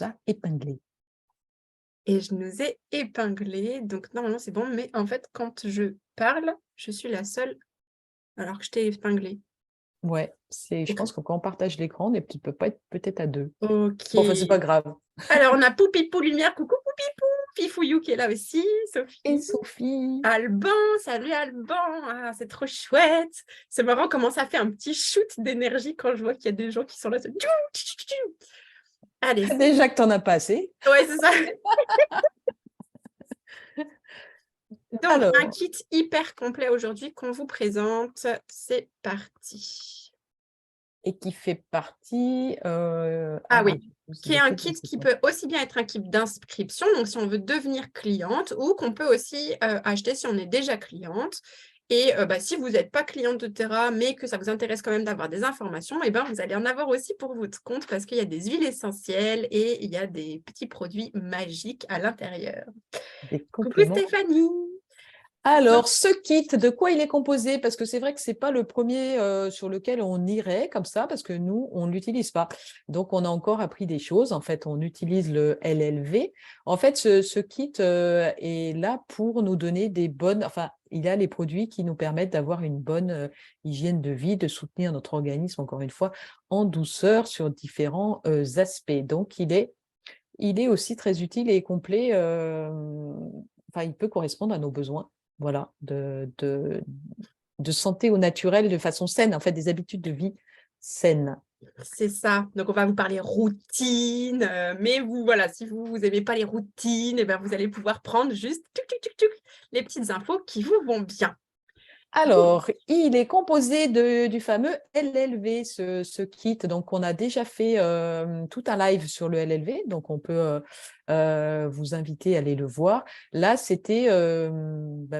a épinglé. Et je nous ai épinglés, donc normalement c'est bon, mais en fait, quand je parle, je suis la seule alors que je t'ai épinglé. Ouais, je pense OK. que quand on partage l'écran, tu peux pas être peut-être à 2. Bon, enfin, c'est pas OK. grave. Alors on a Poupipou Lumière, coucou Poupipou, Fifouillou qui est là aussi, Et Sophie, Sophie? Alban, salut Alban, ah c'est trop chouette. C'est marrant comment ça fait un petit shoot d'énergie quand je vois qu'il y a des gens qui sont là. Allez, Déjà que t'en as pas assez. ouais, c'est ça. Donc, un Alors, kit hyper complet aujourd'hui qu'on vous présente. C'est parti. et qui fait partie, Ah ah, oui, du coup, ça qui est doit un peut-être kit passer qui quoi? peut aussi bien être un kit d'inscription, donc si on veut devenir cliente, ou qu'on peut aussi acheter si on est déjà cliente. Et bah, si vous n'êtes pas cliente de Terra, mais que ça vous intéresse quand même d'avoir des informations, et ben, vous allez en avoir aussi pour votre compte parce qu'il y a des huiles essentielles et il y a des petits produits magiques à l'intérieur. Des Coucou compléments. Stéphanie! Donc, Alors, ce kit, de quoi il est composé? Parce que c'est vrai que c'est pas le premier sur lequel on irait comme ça, parce que nous, on ne l'utilise pas. Donc, on a encore appris des choses. En fait, on utilise le LLV. En fait, ce kit est là pour nous donner des bonnes... Enfin, il a les produits qui nous permettent d'avoir une bonne hygiène de vie, de soutenir notre organisme, encore une fois, en douceur sur différents aspects. Donc, il est aussi très utile et complet. Enfin, il peut correspondre à nos besoins. Voilà, de santé au naturel de façon saine, en fait, des habitudes de vie saines. c'est ça. Donc, on va vous parler routine. Mais vous, voilà, si vous n'aimez pas les routines, et ben, vous allez pouvoir prendre juste les petites infos qui vous vont bien. Donc, Alors, il est composé du fameux LLV, ce kit. Donc, on a déjà fait tout un live sur le LLV, donc on peut vous inviter à aller le voir. Là, c'était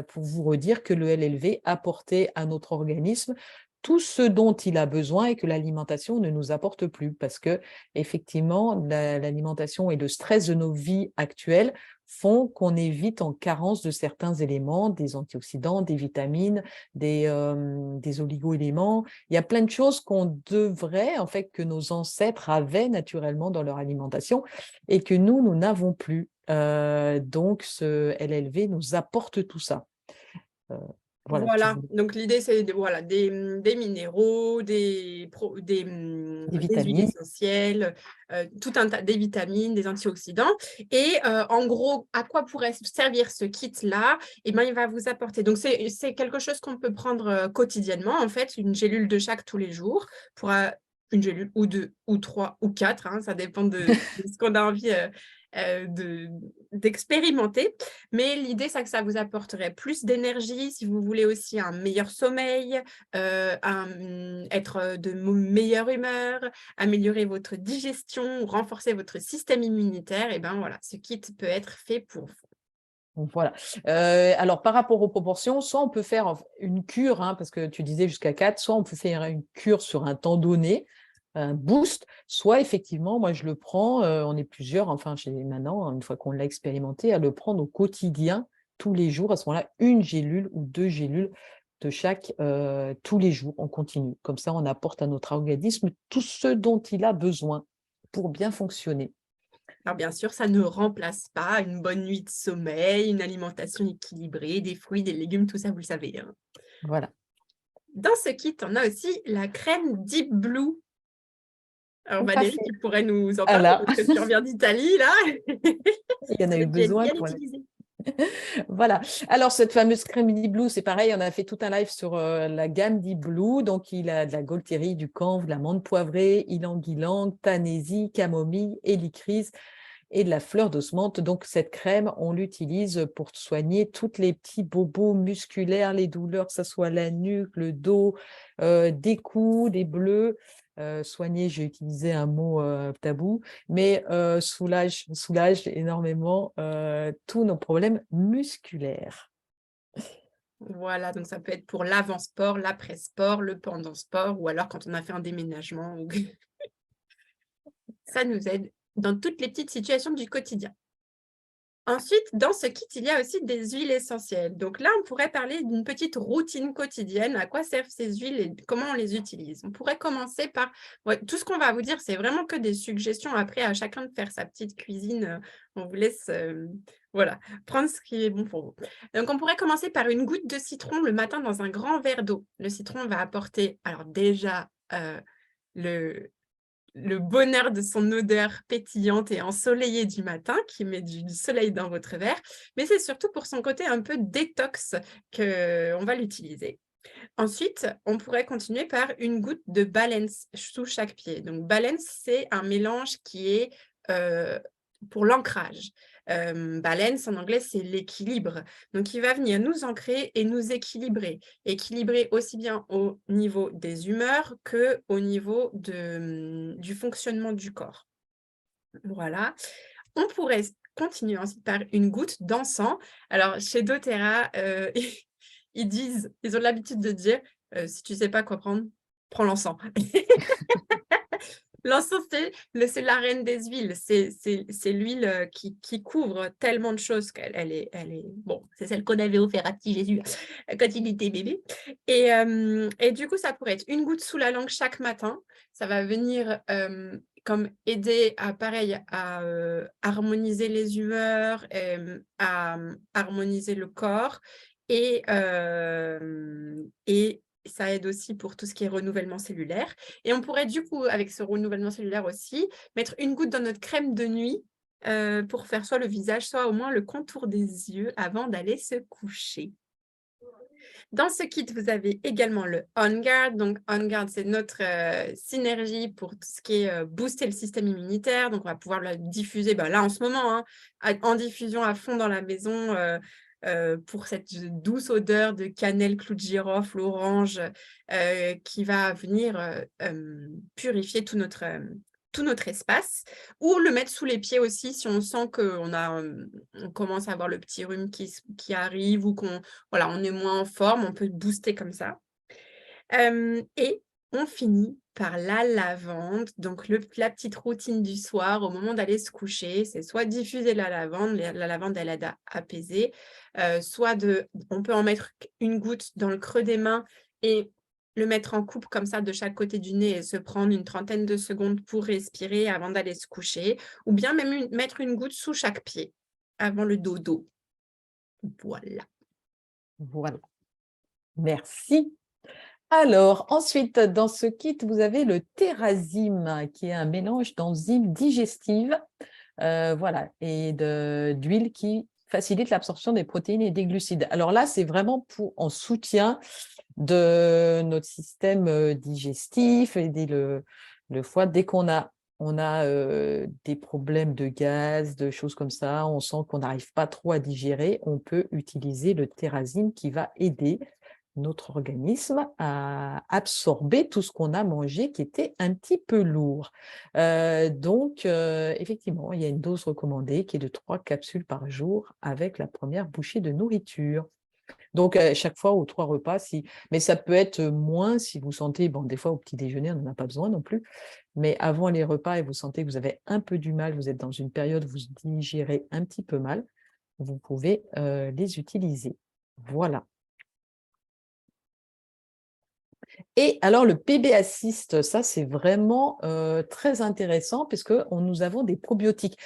pour vous redire que le LLV apportait à notre organisme tout ce dont il a besoin et que l'alimentation ne nous apporte plus, parce que effectivement, l'alimentation et le stress de nos vies actuelles font qu'on est vite en carence de certains éléments, des antioxydants, des vitamines, des oligo-éléments. Il y a plein de choses qu'on devrait, en fait, que nos ancêtres avaient naturellement dans leur alimentation et que nous n'avons plus. Donc, ce LLV nous apporte tout ça. Euh, voilà, tu voilà. voulais Donc, l'idée, c'est voilà, des minéraux, des des huiles vitamines. essentielles, tout un tas, des vitamines, des antioxydants. Et en gros, à quoi pourrait servir ce kit-là? Eh ben, il va vous apporter. Donc, c'est quelque chose qu'on peut prendre quotidiennement, en fait, une gélule de chaque tous les jours pour une gélule ou deux ou trois ou quatre, hein, ça dépend de ce qu'on a envie d'expérimenter. Mais l'idée, c'est que ça vous apporterait plus d'énergie si vous voulez aussi un meilleur sommeil, être de meilleure humeur, améliorer votre digestion, renforcer votre système immunitaire. Et ben voilà, ce kit peut être fait pour vous. Donc, voilà. Alors, par rapport aux proportions, soit on peut faire une cure, hein, parce que tu disais jusqu'à 4, soit on peut faire une cure sur un temps donné, un boost, soit effectivement, moi je le prends, on est plusieurs, enfin j'ai maintenant, une fois qu'on l'a expérimenté, à le prendre au quotidien, tous les jours, à ce moment-là, une gélule ou deux gélules de chaque, tous les jours, on continue. Comme ça, on apporte à notre organisme tout ce dont il a besoin pour bien fonctionner. Alors bien sûr, ça ne remplace pas une bonne nuit de sommeil, une alimentation équilibrée, des fruits, des légumes, tout ça, vous le savez, hein. Voilà. Dans ce kit, on a aussi la crème Deep Blue. Alors Tout à Valérie, fait. tu pourrais nous en parler Voilà. parce que tu reviens d'Italie, là. Il y en a Tu eu l'as déjà besoin bien pour utilisée. Voilà. Alors, cette fameuse crème Midi Blue, c'est pareil, on a fait tout un live sur la gamme Deep Blue. Donc, il a de la Gaultérie, du camphre, de la menthe poivrée, ylang-ylang, tanaisie, camomille, hélicryse et de la fleur d'osmante. Donc, cette crème, on l'utilise pour soigner tous les petits bobos musculaires, les douleurs, que ce soit la nuque, le dos, des coups, des bleus. Soigner, j'ai utilisé un mot tabou, mais soulage énormément tous nos problèmes musculaires. Voilà, donc ça peut être pour l'avant-sport, l'après-sport, le pendant-sport, ou alors quand on a fait un déménagement. Ça nous aide dans toutes les petites situations du quotidien. Ensuite, dans ce kit, il y a aussi des huiles essentielles. Donc là, on pourrait parler d'une petite routine quotidienne. À quoi servent ces huiles et comment on les utilise? On pourrait commencer par… ouais, tout ce qu'on va vous dire, c'est vraiment que des suggestions. Après, à chacun de faire sa petite cuisine. On vous laisse voilà, prendre ce qui est bon pour vous. Donc, on pourrait commencer par une goutte de citron le matin dans un grand verre d'eau. Le citron va apporter, alors déjà, le bonheur de son odeur pétillante et ensoleillée du matin qui met du soleil dans votre verre, mais c'est surtout pour son côté un peu détox qu'on va l'utiliser. Ensuite, on pourrait continuer par une goutte de Balance sous chaque pied. Donc, Balance, c'est un mélange qui est pour l'ancrage. Balance, en anglais, c'est l'équilibre. Donc, il va venir nous ancrer et nous équilibrer. Équilibrer aussi bien au niveau des humeurs qu'au niveau du fonctionnement du corps. Voilà. On pourrait continuer ensuite par une goutte d'encens. Alors, chez doTERRA, ils ont l'habitude de dire, si tu ne sais pas quoi prendre, prends l'encens. L'encens, c'est la reine des huiles. C'est l'huile qui couvre tellement de choses qu'elle est… Bon, c'est celle qu'on avait offert à petit Jésus quand il était bébé. Et du coup, ça pourrait être une goutte sous la langue chaque matin. Ça va venir comme aider à, pareil, à harmoniser les humeurs, à harmoniser le corps et ça aide aussi pour tout ce qui est renouvellement cellulaire. Et on pourrait du coup, avec ce renouvellement cellulaire aussi, mettre une goutte dans notre crème de nuit pour faire soit le visage, soit au moins le contour des yeux avant d'aller se coucher. Dans ce kit, vous avez également le On Guard. Donc, On Guard, c'est notre synergie pour tout ce qui est booster le système immunitaire. Donc, on va pouvoir le diffuser là en ce moment, hein, en diffusion à fond dans la maison pour cette douce odeur de cannelle, clou de girofle, orange qui va venir purifier tout notre espace, ou le mettre sous les pieds aussi si on sent qu'on commence à avoir le petit rhume qui arrive ou on est moins en forme, on peut booster comme ça. Et on finit par la lavande. Donc, la petite routine du soir, au moment d'aller se coucher, c'est soit diffuser la lavande. La lavande, elle aide à apaiser. On peut en mettre une goutte dans le creux des mains et le mettre en coupe comme ça de chaque côté du nez et se prendre une trentaine de secondes pour respirer avant d'aller se coucher. Ou bien même mettre une goutte sous chaque pied avant le dodo. Voilà. Voilà. Merci. Alors, ensuite, dans ce kit, vous avez le Terrazym, qui est un mélange d'enzymes digestives voilà, et d'huile qui facilite l'absorption des protéines et des glucides. Alors là, c'est vraiment en soutien de notre système digestif, aider le foie. Dès qu'on a des problèmes de gaz, de choses comme ça, on sent qu'on n'arrive pas trop à digérer, on peut utiliser le Terrazym qui va aider notre organisme à absorber tout ce qu'on a mangé qui était un petit peu lourd. Donc, effectivement, il y a une dose recommandée qui est de 3 capsules par jour avec la première bouchée de nourriture. Donc, chaque fois aux 3 repas, mais ça peut être moins si vous sentez, bon, des fois au petit déjeuner, on n'en a pas besoin non plus, mais avant les repas et vous sentez que vous avez un peu du mal, vous êtes dans une période où vous digérez un petit peu mal, vous pouvez les utiliser. Voilà. Et alors, le PB Assist, ça, c'est vraiment très intéressant puisque nous avons des probiotiques.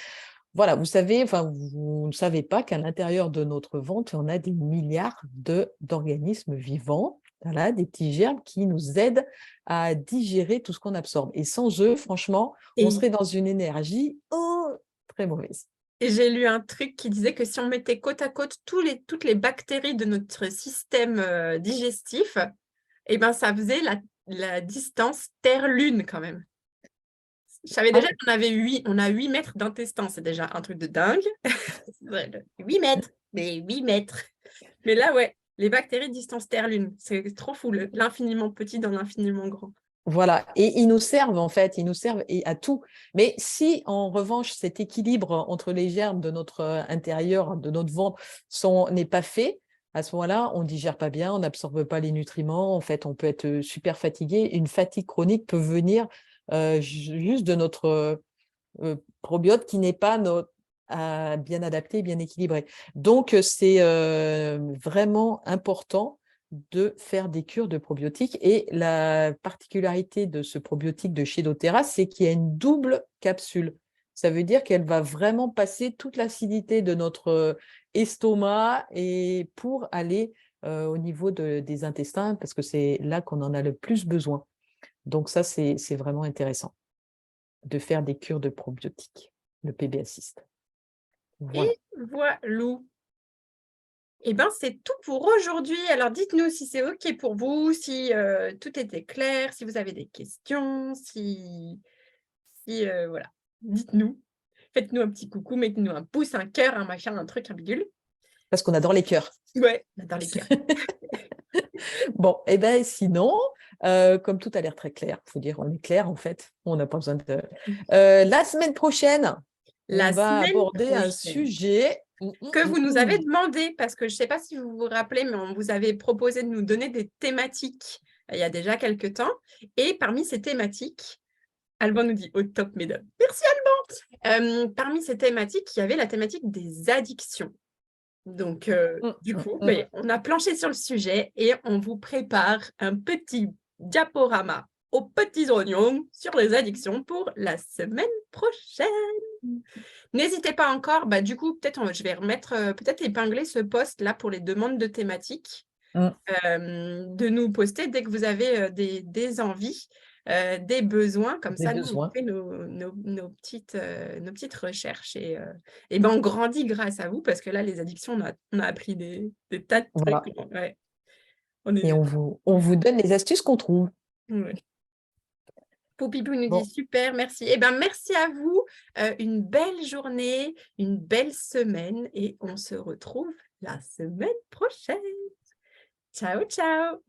Voilà, vous savez, enfin, vous ne savez pas qu'à l'intérieur de notre ventre, on a des milliards d'organismes vivants, voilà, des petits germes qui nous aident à digérer tout ce qu'on absorbe. Et sans eux, franchement, on serait dans une énergie très mauvaise. Et j'ai lu un truc qui disait que si on mettait côte à côte toutes les bactéries de notre système digestif, eh ben, ça faisait la distance Terre-Lune quand même. Je savais déjà qu'on avait 8 mètres d'intestin, c'est déjà un truc de dingue. 8 mètres, mais 8 mètres. Mais là, ouais, les bactéries distance Terre-Lune, c'est trop fou, l'infiniment petit dans l'infiniment grand. Voilà, et ils nous servent en fait, ils nous servent à tout. Mais si en revanche cet équilibre entre les germes de notre intérieur, de notre ventre, n'est pas fait, à ce moment-là, on ne digère pas bien, on n'absorbe pas les nutriments, en fait, on peut être super fatigué. Une fatigue chronique peut venir juste de notre probiote qui n'est pas bien adapté, bien équilibré. Donc, c'est vraiment important de faire des cures de probiotiques. Et la particularité de ce probiotique de chez doTERRA, c'est qu'il y a une double capsule. Ça veut dire qu'elle va vraiment passer toute l'acidité de notre estomac et pour aller au niveau des intestins, parce que c'est là qu'on en a le plus besoin. Donc ça, c'est vraiment intéressant de faire des cures de probiotiques, le PB Assist. Voilà. Et voilà. Eh bien, c'est tout pour aujourd'hui. Alors, dites-nous si c'est OK pour vous, si tout était clair, si vous avez des questions, voilà. Dites-nous. Faites-nous un petit coucou, mettez-nous un pouce, un cœur, un machin, un truc, un bidule. Parce qu'on adore les cœurs. Ouais, on adore les cœurs. Bon, et bien sinon, comme tout a l'air très clair, il faut dire on est clair en fait, on n'a pas besoin de… la semaine prochaine, La on va semaine aborder un prochaine. sujet… Que vous nous avez demandé, parce que je ne sais pas si vous vous rappelez, mais on vous avait proposé de nous donner des thématiques il y a déjà quelques temps. Et parmi ces thématiques, Alban nous dit au top, mesdames. Merci Alban. Parmi ces thématiques, il y avait la thématique des addictions. Donc, du coup, on a planché sur le sujet et on vous prépare un petit diaporama aux petits oignons sur les addictions pour la semaine prochaine. N'hésitez pas encore, du coup, peut-être je vais remettre, peut-être épingler ce post-là pour les demandes de thématiques, de nous poster dès que vous avez des envies, des besoins, comme ça, nous, on fait nos petites recherches et on grandit grâce à vous, parce que là, les addictions, on a appris des tas de Voilà. trucs. Ouais. Et on vous donne les astuces qu'on trouve. Ouais. Poupipou nous dit super, merci. Eh bien, merci à vous. Une belle journée, une belle semaine et on se retrouve la semaine prochaine. Ciao, ciao.